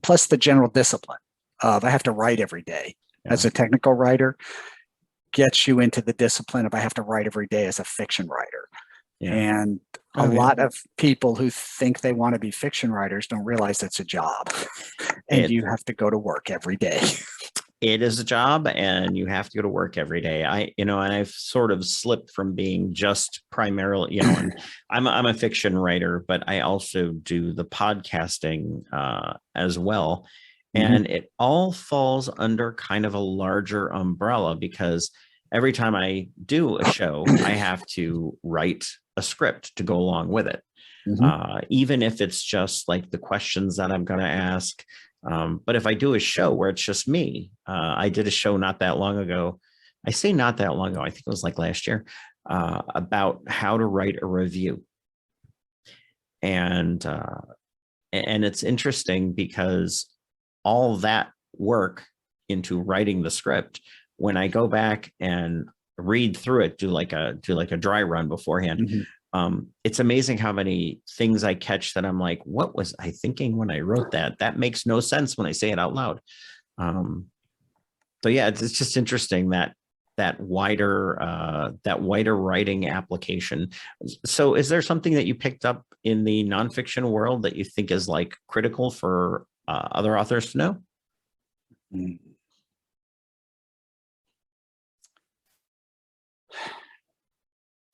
Plus the general discipline of I have to write every day as a technical writer gets you into the discipline of I have to write every day as a fiction writer. And a lot of people who think they want to be fiction writers don't realize it's a job and you have to go to work every day. It is a job and you have to go to work every day. And I've sort of slipped from being just primarily, and I'm a fiction writer, but I also do the podcasting as well. And it all falls under kind of a larger umbrella, because every time I do a show, I have to write a script to go along with it. Even if it's just like the questions that I'm going to ask. But if I do a show where it's just me, I did a show not that long ago. I say not that long ago, I think it was like last year, about how to write a review. And it's interesting because all that work into writing the script, when I go back and read through it, do like a dry run beforehand, it's amazing how many things I catch that I'm like, what was I thinking when I wrote that? That makes no sense when I say it out loud. So yeah, it's just interesting that wider writing application. So is there something that you picked up in the nonfiction world that you think is like critical for other authors to know?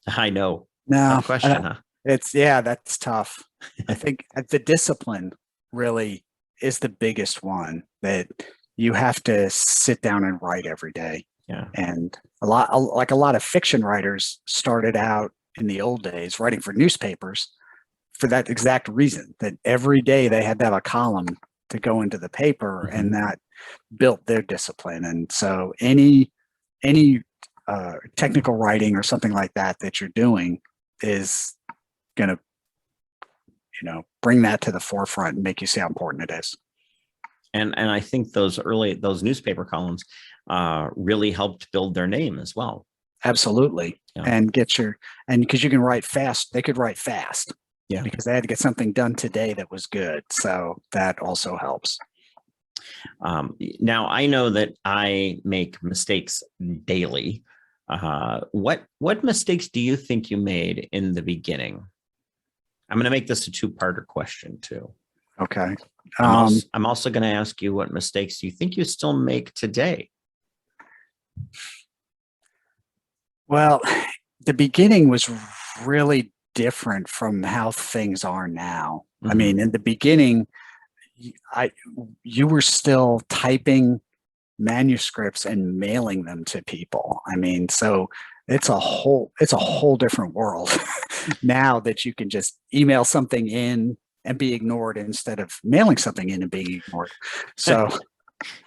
I know. No, Tough question, huh? that's tough. I think the discipline really is the biggest one, that you have to sit down and write every day. Yeah. And like a lot of fiction writers started out in the old days writing for newspapers for that exact reason, that every day they had to have a column to go into the paper, Mm-hmm. and that built their discipline. And so any technical writing or something like that that you're doing is going to, bring that to the forefront and make you see how important it is. And I think those newspaper columns really helped build their name as well. Absolutely. Yeah. And because you can write fast, they could write fast. Yeah. Because they had to get something done today that was good. So that also helps. Now I know that I make mistakes daily. What mistakes do you think you made in the beginning? I'm going to make this a two-parter question too. Okay. I'm also going to ask you what mistakes you think you still make today. Well, the beginning was really different from how things are now. Mm-hmm. I mean, in the beginning, you were still typing manuscripts and mailing them to people. I mean, so it's a whole different world now, that you can just email something in and be ignored instead of mailing something in and being ignored. So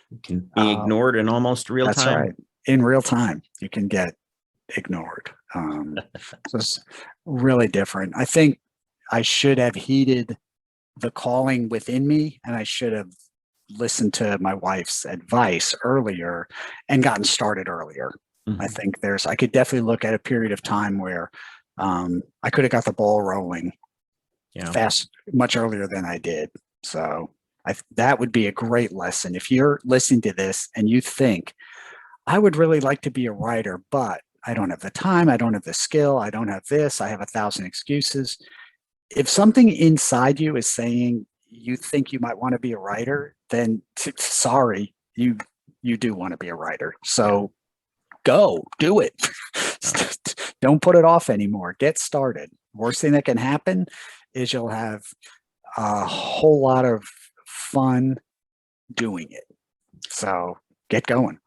you can be ignored in almost real that's time. Right. In real time, you can get ignored. So it's really different. I think I should have heeded the calling within me, and I should have listened to my wife's advice earlier and gotten started earlier. Mm-hmm. I think I could definitely look at a period of time where I could have got the ball rolling fast, much earlier than I did. So that would be a great lesson. If you're listening to this and you think, I would really like to be a writer, but I don't have the time, I don't have the skill, I don't have this, I have 1,000 excuses. If something inside you is saying you think you might want to be a writer, then sorry, you do want to be a writer. So go do it. Don't put it off anymore. Get started. Worst thing that can happen is you'll have a whole lot of fun doing it. So get going.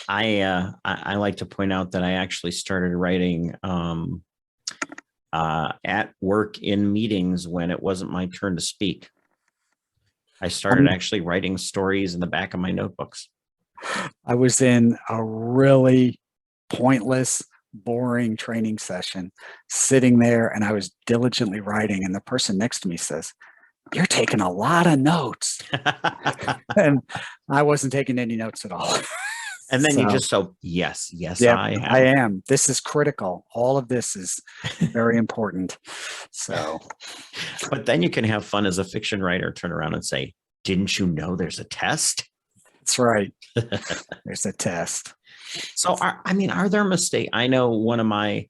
I like to point out that I actually started writing at work in meetings when it wasn't my turn to speak. I started actually writing stories in the back of my notebooks. I was in a really pointless, boring training session, sitting there, and I was diligently writing, and the person next to me says, "You're taking a lot of notes." And I wasn't taking any notes at all. And then you just yes, yeah, I am. This is critical. All of this is very important. So, but then you can have fun as a fiction writer, turn around and say, "Didn't you know there's a test?" That's right. There's a test. So, are there mistakes? I know one of my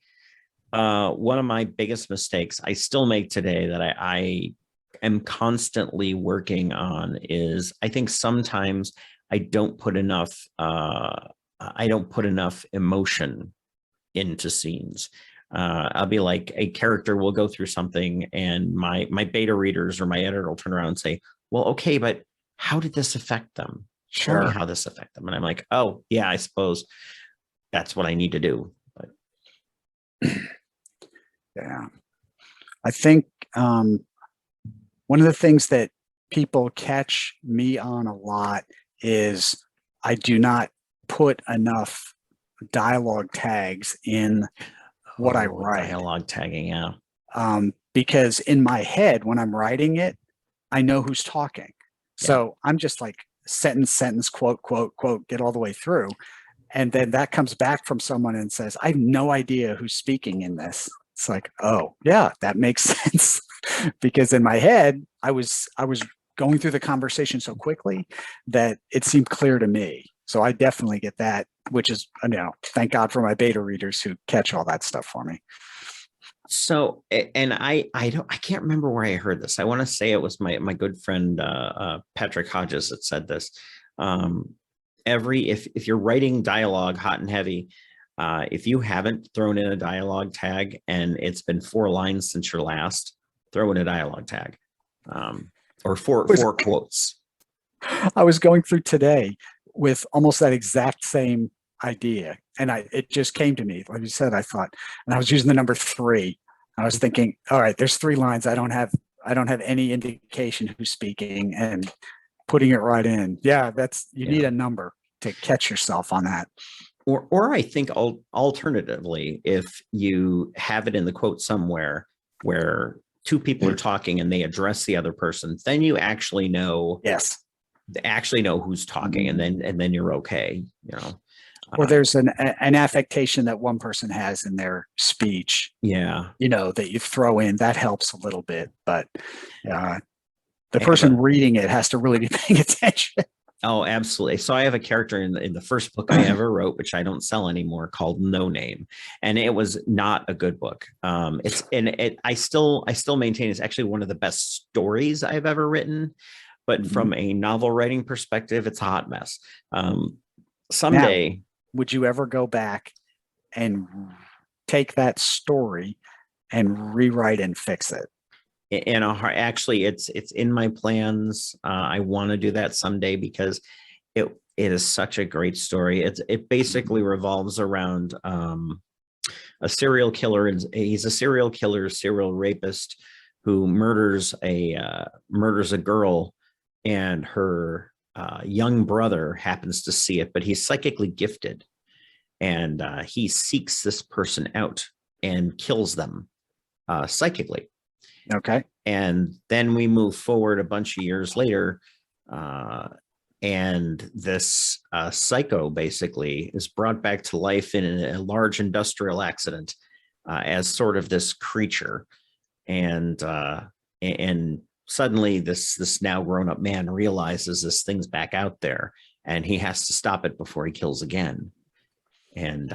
biggest mistakes I still make today that I am constantly working on is I think sometimes I don't put enough emotion into scenes. I'll be like, a character will go through something and my beta readers or my editor will turn around and say, "Well, okay, but how did this affect them? Sure. Tell me how this affect them." And I'm like, "Oh yeah, I suppose that's what I need to do." But yeah, I think one of the things that people catch me on a lot is I do not put enough dialogue tags in what I write. Dialogue tagging, yeah. Because in my head, when I'm writing it, I know who's talking. Yeah. So I'm just like sentence, quote, get all the way through. And then that comes back from someone and says, "I have no idea who's speaking in this." It's like, oh yeah, that makes sense. Because in my head, I was going through the conversation so quickly that it seemed clear to me. So I definitely get that, which is, thank God for my beta readers who catch all that stuff for me. So, and I can't remember where I heard this. I want to say it was my good friend, Patrick Hodges, that said this. If you're writing dialogue hot and heavy, If you haven't thrown in a dialogue tag and it's been 4 lines since your last, throw in a dialogue tag, or four quotes. I was going through today with almost that exact same idea, and it just came to me. Like you said, I thought, and I was using the number 3. I was thinking, all right, there's 3 lines. I don't have any indication who's speaking, and putting it right in. Yeah, you need a number to catch yourself on that. Or I think alternatively, if you have it in the quote somewhere where 2 people are talking and they address the other person, then you actually know. Yes. Who's talking, and then you're okay, Or there's an affectation that one person has in their speech, that you throw in, that helps a little bit, but the person reading it has to really be paying attention. Oh, absolutely. So I have a character in the first book I ever wrote, which I don't sell anymore, called No Name, and it was not a good book. I still maintain it's actually one of the best stories I've ever written. But from a novel writing perspective, it's a hot mess. Someday. Now, would you ever go back and take that story and rewrite and fix it? Actually, it's in my plans. I want to do that someday because it is such a great story. It basically revolves around a serial killer, and he's a serial rapist who murders a girl. And her young brother happens to see it, but he's psychically gifted, and he seeks this person out and kills them psychically. Okay. And then we move forward a bunch of years later, and this psycho basically is brought back to life in a large industrial accident as sort of this creature, and suddenly this now grown-up man realizes this thing's back out there, and he has to stop it before he kills again. And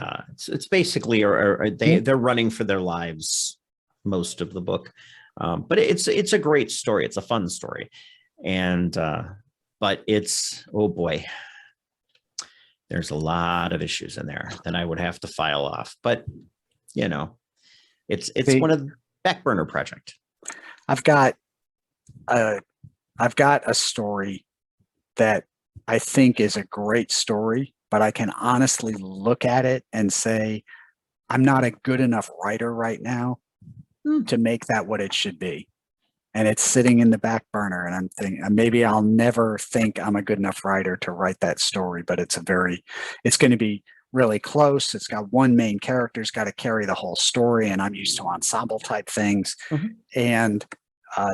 it's basically they're running for their lives most of the book, but it's a great story. It's a fun story, and but it's, oh boy, there's a lot of issues in there that I would have to file off. But it's one of the back burner project. I've got a story that I think is a great story, but I can honestly look at it and say, I'm not a good enough writer right now to make that what it should be. And it's sitting in the back burner, and I'm thinking maybe I'll never think I'm a good enough writer to write that story, but it's going to be really close. It's got one main character, it's got to carry the whole story, and I'm used to ensemble type things. And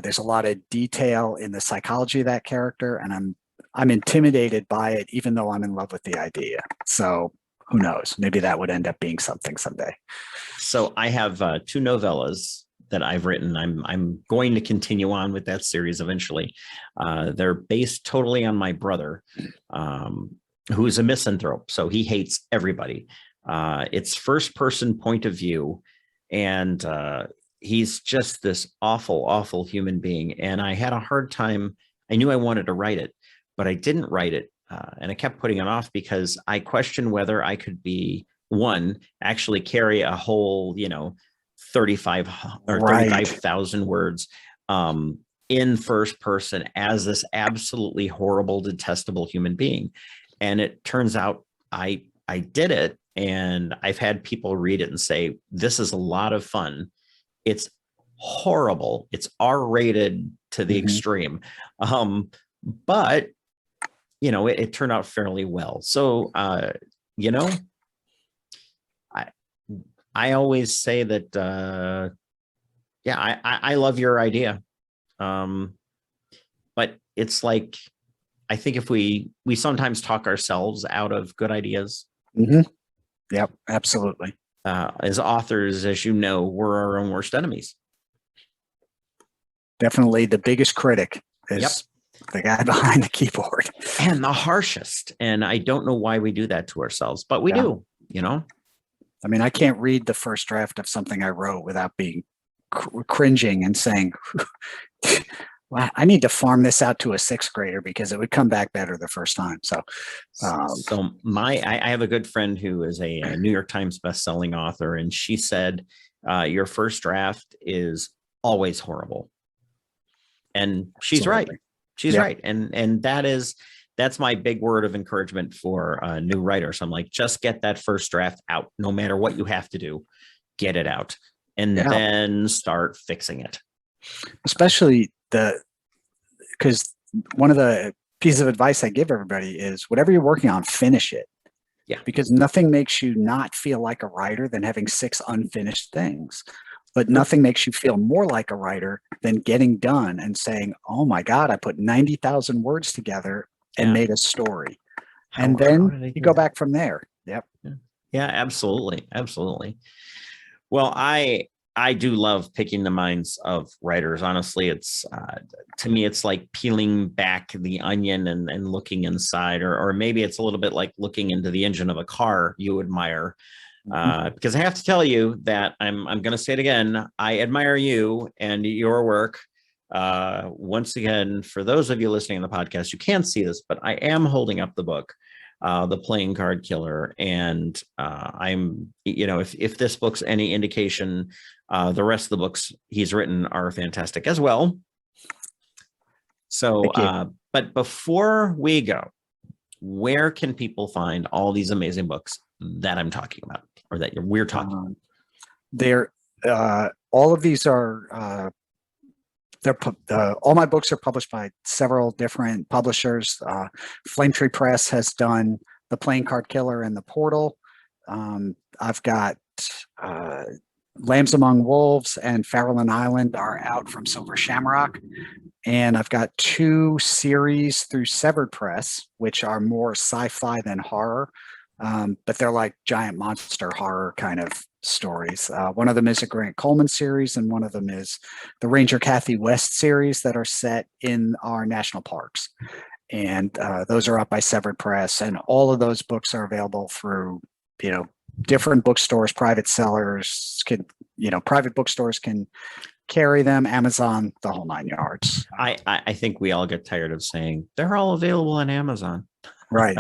there's a lot of detail in the psychology of that character, and I'm intimidated by it, even though I'm in love with the idea. So who knows? Maybe that would end up being something someday. So I have 2 novellas that I've written. I'm going to continue on with that series eventually. They're based totally on my brother, who's a misanthrope, so he hates everybody. It's first person point of view, and he's just this awful human being. And I had a hard time. I knew I wanted to write it, but I didn't write it. And I kept putting it off because I questioned whether I could actually carry a whole, 35 or 35,000 words in first person as this absolutely horrible, detestable human being. And it turns out I did it. And I've had people read it and say, this is a lot of fun. It's horrible. It's R-rated to the extreme. But it turned out fairly well. So, I always say that, I love your idea. But it's like, I think if we sometimes talk ourselves out of good ideas. Yep, absolutely. As authors, as you know, we're our own worst enemies. Definitely the biggest critic is the guy behind the keyboard. And the harshest. And I don't know why we do that to ourselves, but we do, I mean, I can't read the first draft of something I wrote without being cringing and saying, well, I need to farm this out to a sixth grader because it would come back better the first time. So, I have a good friend who is a New York Times bestselling author, and she said, your first draft is always horrible. And she's absolutely. right. She's right. And that's my big word of encouragement for new writers. I'm like, just get that first draft out, no matter what you have to do, get it out, and then start fixing it. Especially because one of the pieces of advice I give everybody is whatever you're working on, finish it. Yeah. Because nothing makes you not feel like a writer than having 6 unfinished things. But nothing makes you feel more like a writer than getting done and saying, oh my God, I put 90,000 words together and made a story. And then you go back from there. Yep. Yeah, absolutely. Absolutely. Well, I do love picking the minds of writers. Honestly, it's to me, it's like peeling back the onion and looking inside, or maybe it's a little bit like looking into the engine of a car you admire. Because I have to tell you that I'm going to say it again. I admire you and your work. Once again, for those of you listening to the podcast, you can't see this, but I am holding up the book, The Playing Card Killer. And I'm, if this book's any indication, the rest of the books he's written are fantastic as well. So, but before we go, where can people find all these amazing books that I'm talking about, or that we're talking about? All of these are, all my books are published by several different publishers. Flame Tree Press has done The Playing Card Killer and The Portal. I've got Lambs Among Wolves and Farallon Island are out from Silver Shamrock. And I've got 2 series through Severed Press, which are more sci-fi than horror. But they're like giant monster horror kind of stories. One of them is a Grant Coleman series, and one of them is the Ranger Kathy West series that are set in our national parks. And those are up by Severed Press, and all of those books are available through, different bookstores, private sellers private bookstores can carry them, Amazon, the whole 9 yards. I think we all get tired of saying they're all available on Amazon. Right.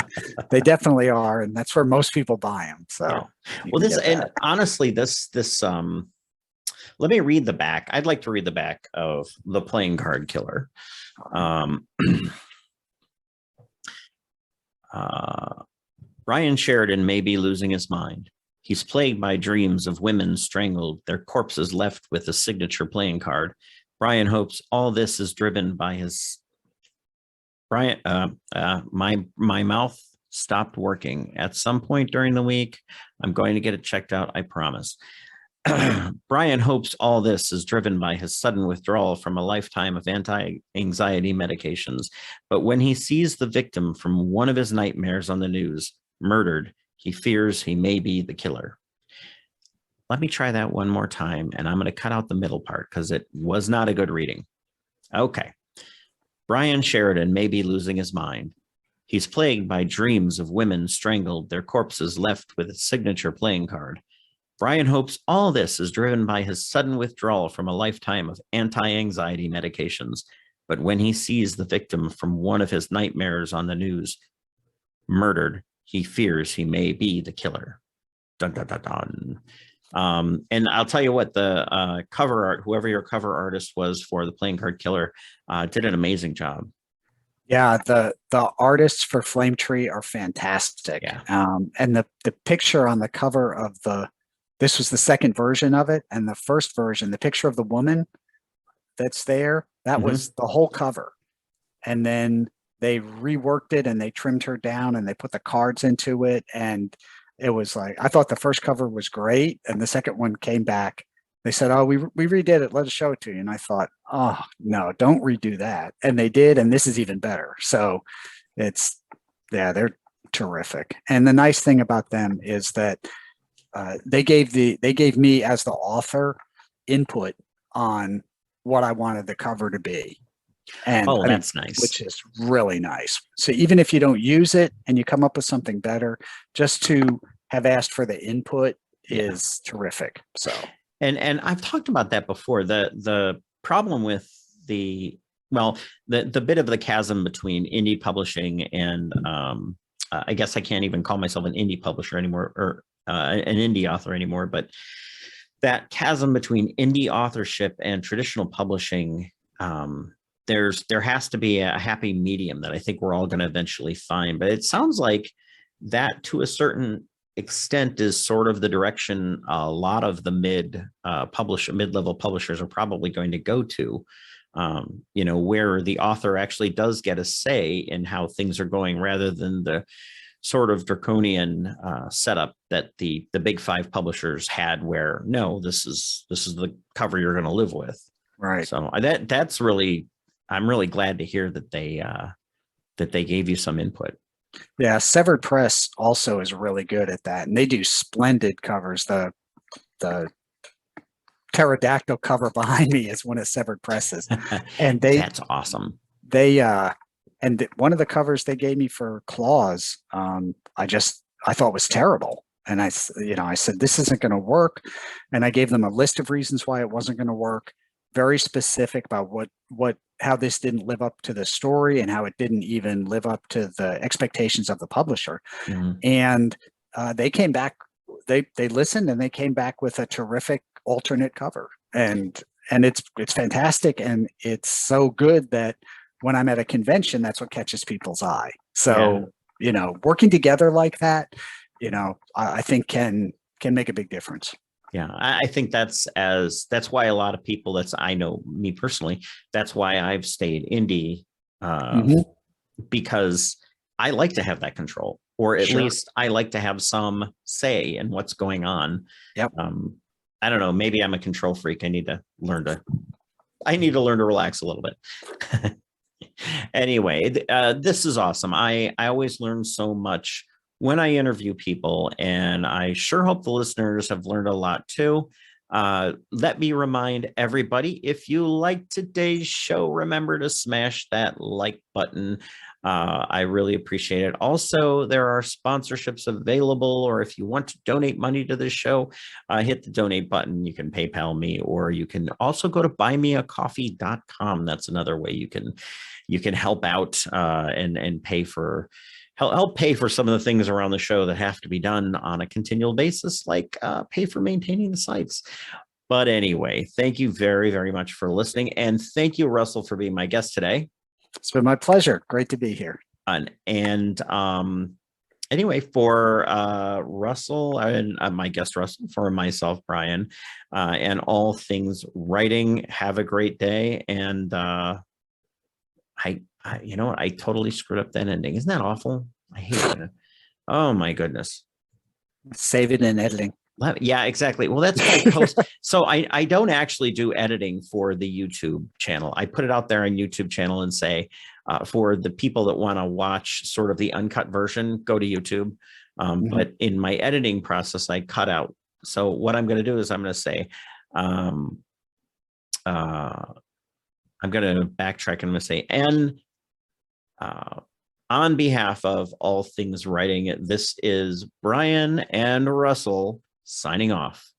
They definitely are. And that's where most people buy them. So, and honestly, this, let me read the back. I'd like to read the back of The Playing Card Killer. Brian Sheridan may be losing his mind. He's plagued by dreams of women strangled, their corpses left with a signature playing card. Brian hopes all this is driven by his my mouth stopped working at some point during the week. I'm going to get it checked out, I promise. Brian hopes all this is driven by his sudden withdrawal from a lifetime of anti-anxiety medications. But when he sees the victim from one of his nightmares on the news murdered, he fears he may be the killer. Let me try that one more time, and I'm going to cut out the middle part because it was not a good reading. Okay. Brian Sheridan may be losing his mind. He's plagued by dreams of women strangled, their corpses left with a signature playing card. Brian hopes all this is driven by his sudden withdrawal from a lifetime of anti-anxiety medications. But when he sees the victim from one of his nightmares on the news murdered, he fears he may be the killer. Dun, dun, dun, dun. And I'll tell you what, the cover art, whoever your cover artist was for The Playing Card Killer, did an amazing job. Yeah, the artists for Flame Tree are fantastic. Yeah. And the picture on the cover of this was the second version of it, and the first version, the picture of the woman that's there, that was the whole cover. And then they reworked it and they trimmed her down and they put the cards into it. And it was like, I thought the first cover was great. And the second one came back. They said, oh, we redid it. Let us show it to you. And I thought, oh, no, don't redo that. And they did. And this is even better. So they're terrific. And the nice thing about them is that they gave me as the author input on what I wanted the cover to be. And that's nice. Which is really nice. So even if you don't use it and you come up with something better, just to have asked for the input is terrific. So and I've talked about that before. The problem with well, the bit of the chasm between indie publishing and I guess I can't even call myself an indie publisher anymore, or an indie author anymore, but that chasm between indie authorship and traditional publishing, there has to be a happy medium that I think we're all going to eventually find. But it sounds like that, to a certain extent, is sort of the direction a lot of the mid-level publishers are probably going to go to. Where the author actually does get a say in how things are going, rather than the sort of draconian setup that the big five publishers had, where no, this is the cover you're going to live with. Right. So I'm really glad to hear that they gave you some input. Yeah, Severed Press also is really good at that, and they do splendid covers. The pterodactyl cover behind me is one of Severed Press's, and that's awesome. And one of the covers they gave me for Claws, I thought was terrible, and I said this isn't going to work, and I gave them a list of reasons why it wasn't going to work, very specific about how this didn't live up to the story and how it didn't even live up to the expectations of the publisher. Mm-hmm. And they came back, they listened, and they came back with a terrific alternate cover, and it's fantastic, and it's so good that when I'm at a convention, that's what catches people's eye. So, working together like that, I think can make a big difference. Yeah, I think that's why a lot of people, I know me personally, that's why I've stayed indie, because I like to have that control, or at least I like to have some say in what's going on. Yep. I don't know, maybe I'm a control freak. I need to learn to relax a little bit. Anyway, this is awesome. I always learn so much when I interview people, and I sure hope the listeners have learned a lot too. Let me remind everybody, if you like today's show, remember to smash that like button. I really appreciate it. Also, there are sponsorships available, or if you want to donate money to this show, hit the donate button. You can PayPal me, or you can also go to buymeacoffee.com. That's another way you can help out and pay for help pay for some of the things around the show that have to be done on a continual basis, like pay for maintaining the sites. But anyway, thank you very, very much for listening. And thank you, Russell, for being my guest today. It's been my pleasure. Great to be here. And anyway, for Russell and my guest Russell, for myself, Bryan, and all things writing, have a great day. And you know what? I totally screwed up that ending. Isn't that awful? I hate it. Oh my goodness. Save it in editing. Yeah, exactly. Well, that's what I post. So I don't actually do editing for the YouTube channel. I put it out there on YouTube channel and say, for the people that want to watch sort of the uncut version, go to YouTube. But in my editing process, I cut out. So what I'm going to do is I'm going to say, I'm going to backtrack and I'm going to say, and on behalf of all things writing, this is Bryan and Russell signing off.